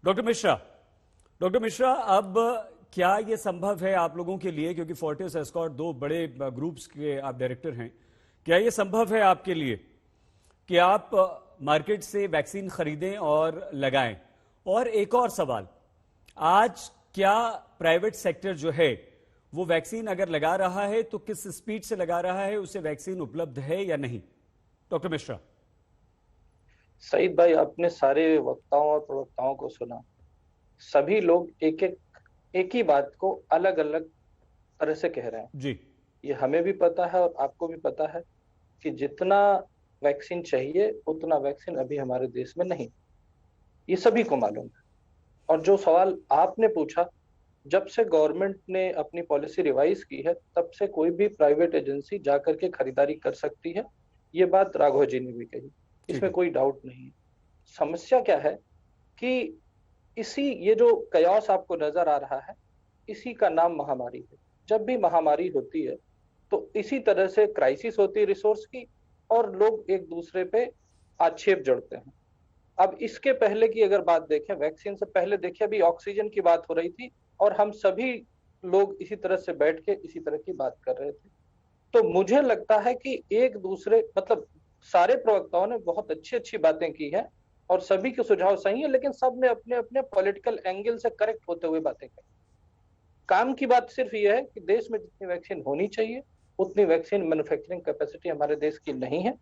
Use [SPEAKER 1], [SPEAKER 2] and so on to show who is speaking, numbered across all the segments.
[SPEAKER 1] Doctor Mishra, अब क्या ये संभव है आप लोगों के लिए, क्योंकि फोर्टिस एस्कॉर्ट दो बड़े ग्रुप्स के आप डायरेक्टर हैं, क्या ये संभव है आपके लिए कि आप मार्केट से वैक्सीन खरीदें और लगाएं? और एक और सवाल, आज क्या प्राइवेट सेक्टर जो है वो वैक्सीन अगर लगा रहा है तो किस स्पीड से लगा रहा है, उसे वैक्सीन उपलब्ध है या नहीं? डॉक्टर मिश्रा।
[SPEAKER 2] सईद भाई, आपने सारे वक्ताओं और प्रवक्ताओं को सुना। सभी लोग एक ही बात को अलग अलग तरह से कह रहे हैं।
[SPEAKER 1] जी।
[SPEAKER 2] ये हमें भी पता है और आपको भी पता है कि जितना वैक्सीन चाहिए उतना वैक्सीन अभी हमारे देश में नहीं, ये सभी को मालूम है। और जो सवाल आपने पूछा, जब से गवर्नमेंट ने अपनी पॉलिसी रिवाइज की है तब से कोई भी प्राइवेट एजेंसी जाकर के खरीदारी कर सकती है, ये बात राघव जी ने भी कही, इसमें कोई डाउट नहीं है। समस्या क्या है कि ये जो कयास आपको नजर आ रहा है, इसी का नाम महामारी है। जब भी महामारी होती है तो इसी तरह से क्राइसिस होती है रिसोर्स की, और लोग एक दूसरे पे आक्षेप जड़ते हैं। अब इसके पहले की अगर बात देखें, वैक्सीन से पहले देखिए, अभी ऑक्सीजन की बात हो रही थी और हम सभी लोग इसी तरह से बैठ के इसी तरह की बात कर रहे थे। तो मुझे लगता है कि एक दूसरे मतलब सारे प्रवक्ताओं ने बहुत अच्छी अच्छी बातें की है और सभी के सुझाव सही है, लेकिन सब ने अपने अपने पॉलिटिकल एंगल से करेक्ट होते हुए बातें की। काम की बात सिर्फ ये है कि देश में जितनी वैक्सीन होनी चाहिए उतनी वैक्सीन मैन्युफैक्चरिंग कैपेसिटी हमारे देश की नहीं है।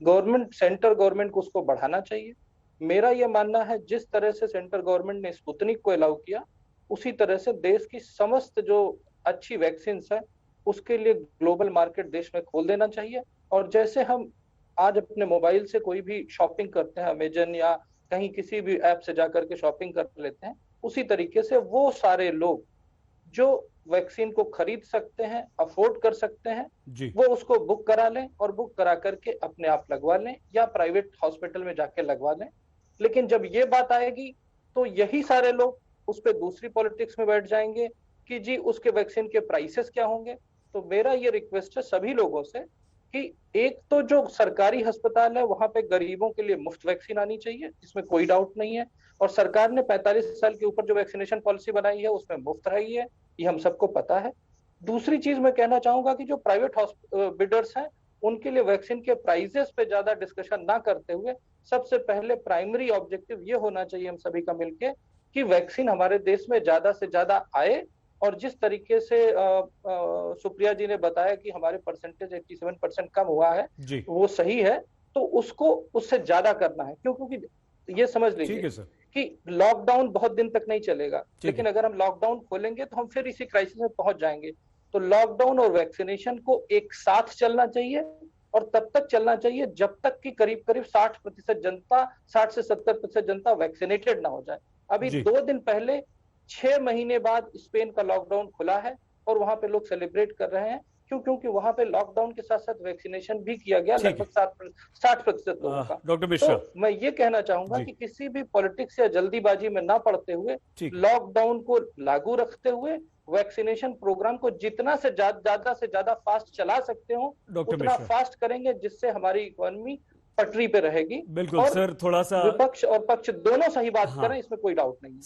[SPEAKER 2] सेंट्रल गवर्नमेंट को उसको बढ़ाना चाहिए। मेरा यह मानना है, जिस तरह से सेंट्रल गवर्नमेंट ने स्पुतनिक को अलाउ किया, उसी तरह से देश की समस्त जो अच्छी वैक्सीन है उसके लिए ग्लोबल मार्केट देश में खोल देना चाहिए। और जैसे हम आज अपने मोबाइल से कोई भी शॉपिंग करते हैं, अमेजन या कहीं किसी भी ऐप से जाकर के शॉपिंग कर लेते हैं, उसी तरीके से वो सारे लोग जो वैक्सीन को खरीद सकते हैं, अफोर्ड कर सकते हैं, वो उसको बुक करा लें और बुक करा करके अपने आप लगवा लें या प्राइवेट हॉस्पिटल में जाके लगवा लें। लेकिन जब ये बात आएगी तो यही सारे लोग उस पर दूसरी पॉलिटिक्स में बैठ जाएंगे कि जी उसके वैक्सीन के प्राइसेस क्या होंगे। तो मेरा ये रिक्वेस्ट है सभी लोगों से कि एक तो जो सरकारी अस्पताल है वहां पे गरीबों के लिए मुफ्त वैक्सीन आनी चाहिए, इसमें कोई डाउट नहीं है। और सरकार ने 45 साल के ऊपर जो वैक्सीनेशन पॉलिसी बनाई है उसमें मुफ्त रही है, ये हम सबको पता है। दूसरी चीज मैं कहना चाहूंगा कि जो प्राइवेट बिडर्स हैं उनके लिए वैक्सीन के प्राइसेस पे ज्यादा डिस्कशन ना करते हुए सबसे पहले प्राइमरी ऑब्जेक्टिव ये होना चाहिए हम सभी का मिलके कि वैक्सीन हमारे देश में ज्यादा से ज्यादा आए। और जिस तरीके से सुप्रिया जी ने बताया कि हमारे परसेंटेज 87% कम हुआ है, वो सही है। तो उसको उससे ज्यादा करना है, क्योंकि ये समझ लीजिए कि लॉकडाउन बहुत दिन तक नहीं चलेगा, लेकिन अगर हम लॉकडाउन खोलेंगे तो हम फिर इसी क्राइसिस में पहुंच जाएंगे। तो लॉकडाउन और वैक्सीनेशन को एक साथ चलना चाहिए और तब तक चलना चाहिए जब तक कि करीब करीब 60% जनता, 60 से 70% जनता वैक्सीनेटेड ना हो जाए। अभी 2 दिन पहले 6 महीने बाद स्पेन का लॉकडाउन खुला है और वहां पे लोग सेलिब्रेट कर रहे हैं। क्यों? क्योंकि वहां पे लॉकडाउन के साथ साथ वैक्सीनेशन भी किया गया लगभग 60% लोगों का।
[SPEAKER 1] डॉक्टर मिश्रा,
[SPEAKER 2] तो मैं ये कहना चाहूंगा कि किसी भी पॉलिटिक्स या जल्दीबाजी में ना पड़ते हुए लॉकडाउन को लागू रखते हुए वैक्सीनेशन प्रोग्राम को जितना से ज्यादा फास्ट चला सकते हो उतना फास्ट करेंगे, जिससे हमारी इकोनॉमी पटरी पे रहेगी।
[SPEAKER 1] बिल्कुल सर, थोड़ा सा
[SPEAKER 2] विपक्ष और पक्ष दोनों सही बात करें, इसमें कोई डाउट नहीं है।